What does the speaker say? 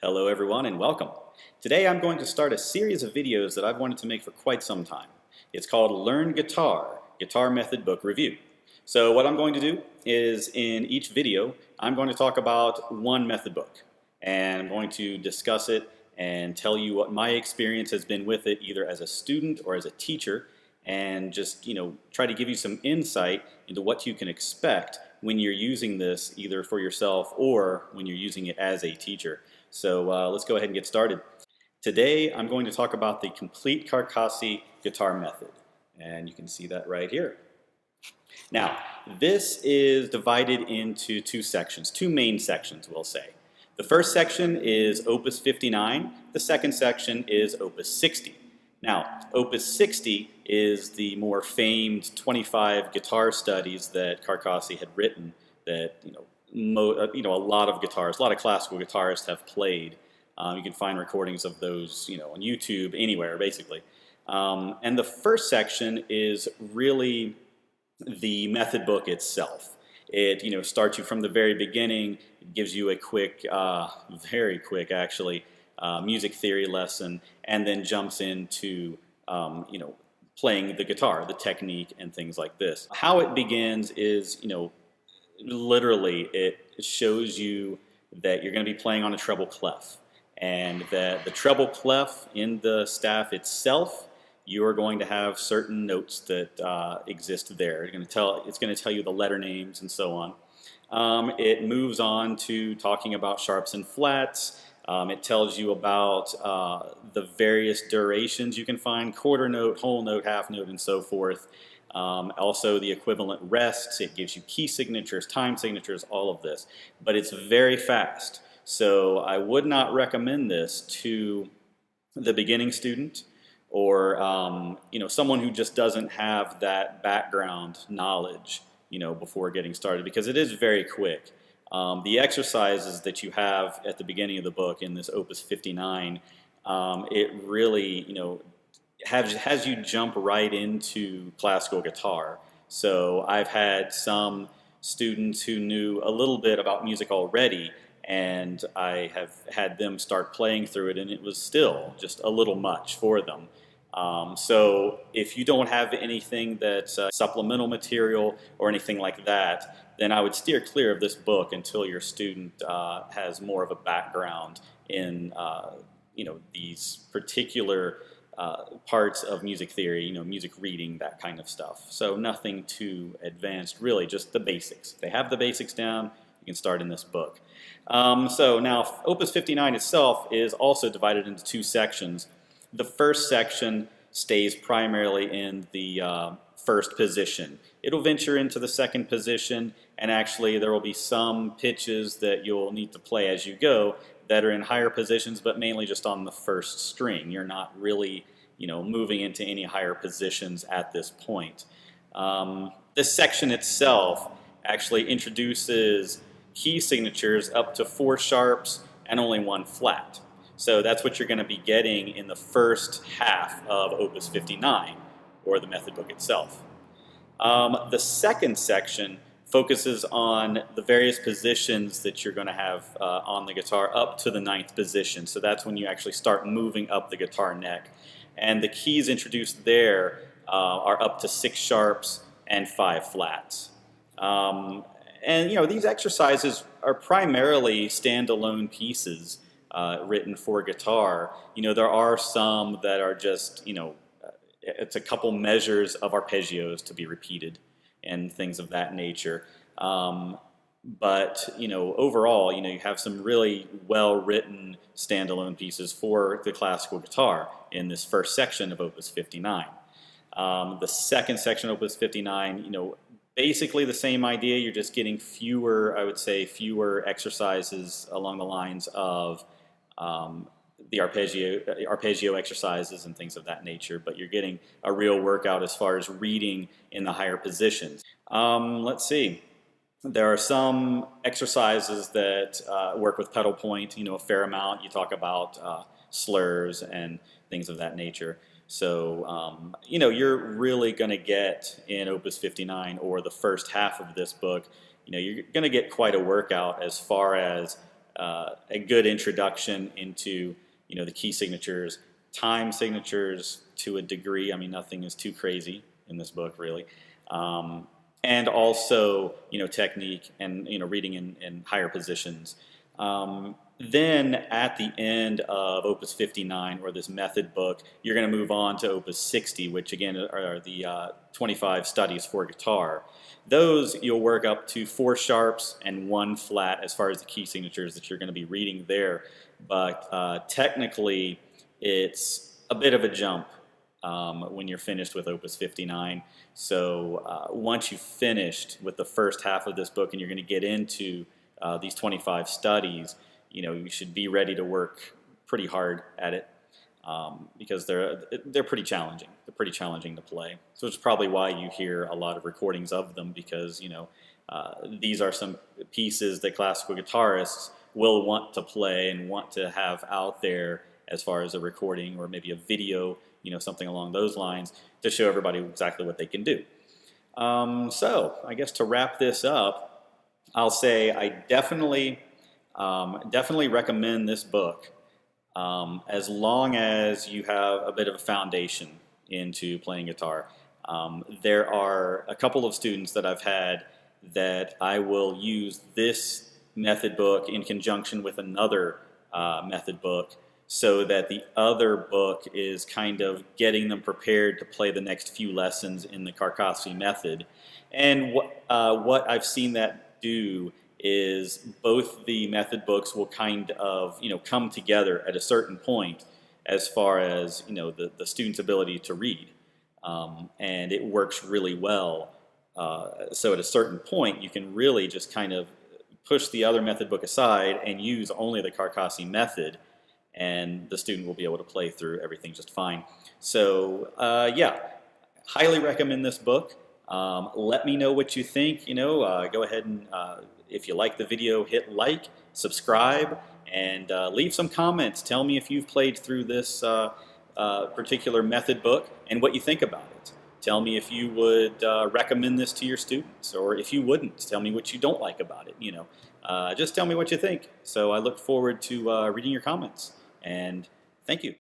Hello everyone and welcome. Today I'm going to start a series of videos that I've wanted to make for quite some time. It's called Learn Guitar, Guitar Method Book Review. So what I'm going to do is in each video I'm going to talk about one method book and I'm going to discuss it and tell you what my experience has been with it either as a student or as a teacher and just try to give you some insight into what you can expect when you're using this either for yourself or when you're using it as a teacher. So let's go ahead and get started. Today I'm going to talk about the Complete Carcassi Guitar Method, and you can see that right here. Now, this is divided into two sections, two main sections we'll say. The first section is Opus 59, the second section is Opus 60. Now, Opus 60 is the more famed 25 guitar studies that Carcassi had written that a lot of guitarists, a lot of classical guitarists have played. You can find recordings of those, on YouTube, anywhere, basically. And the first section is really the method book itself. It, starts you from the very beginning, gives you a quick, very quick, actually, music theory lesson, and then jumps into, playing the guitar, the technique, and things like this. How it begins is, literally, it shows you that you're going to be playing on a treble clef, and that the treble clef in the staff itself, you are going to have certain notes that exist there. It's going to tell you the letter names and so on. It moves on to talking about sharps and flats. It tells you about the various durations you can find: quarter note, whole note, half note, and so forth. Also the equivalent rests. It gives you key signatures, time signatures, all of this. But it's very fast. So I would not recommend this to the beginning student or someone who just doesn't have that background knowledge before getting started, because it is very quick. The exercises that you have at the beginning of the book in this Opus 59, it really has you jump right into classical guitar. So I've had some students who knew a little bit about music already, and I have had them start playing through it, and it was still just a little much for them. So if you don't have anything that's supplemental material or anything like that, then I would steer clear of this book until your student has more of a background in these particular parts of music theory, music reading, that kind of stuff. So nothing too advanced, really, just the basics. If they have the basics down, you can start in this book. So now Opus 59 itself is also divided into two sections. The first section stays primarily in the first position. It'll venture into the second position, and actually there will be some pitches that you'll need to play as you go that are in higher positions, but mainly just on the first string. You're not really, moving into any higher positions at this point. This section itself actually introduces key signatures up to 4 sharps and only 1 flat. So that's what you're going to be getting in the first half of Opus 59, or the method book itself. The second section focuses on the various positions that you're going to have on the guitar up to the 9th position. So that's when you actually start moving up the guitar neck. And the keys introduced there are up to 6 sharps and 5 flats. And these exercises are primarily standalone pieces written for guitar. There are some that are just, it's a couple measures of arpeggios to be repeated and things of that nature. But overall, you have some really well-written standalone pieces for the classical guitar in this first section of Opus 59. The second section of Opus 59, basically the same idea. You're just getting fewer, I would say, fewer exercises along the lines of the arpeggio exercises and things of that nature, but you're getting a real workout as far as reading in the higher positions. Let's see. There are some exercises that work with pedal point, a fair amount. You talk about slurs and things of that nature. So, you're really going to get in Opus 59, or the first half of this book, you're going to get quite a workout as far as a good introduction into the key signatures, time signatures to a degree. I mean, nothing is too crazy in this book, really. And also, technique and, reading in higher positions. Then at the end of Opus 59, or this method book, you're going to move on to Opus 60, which again are the 25 studies for guitar. Those you'll work up to 4 sharps and 1 flat as far as the key signatures that you're going to be reading there. But technically, it's a bit of a jump when you're finished with Opus 59. So once you've finished with the first half of this book and you're going to get into these 25 studies, you should be ready to work pretty hard at it because they're pretty challenging. They're pretty challenging to play. So it's probably why you hear a lot of recordings of them, because these are some pieces that classical guitarists will want to play and want to have out there as far as a recording or maybe a video, something along those lines, to show everybody exactly what they can do. So I guess to wrap this up, I'll say I definitely recommend this book as long as you have a bit of a foundation into playing guitar. There are a couple of students that I've had that I will use this method book in conjunction with another method book, so that the other book is kind of getting them prepared to play the next few lessons in the Carcassi method. And what I've seen that do is both the method books will kind of come together at a certain point as far as the student's ability to read, and it works really well. So at a certain point you can really just kind of push the other method book aside and use only the Carcassi method, and the student will be able to play through everything just fine. So yeah, highly recommend this book. Let me know what you think. Go ahead and if you like the video, hit like, subscribe, and leave some comments. Tell me if you've played through this particular method book and what you think about it. Tell me if you would recommend this to your students, or if you wouldn't. Tell me what you don't like about it. Just tell me what you think. So I look forward to reading your comments, and thank you.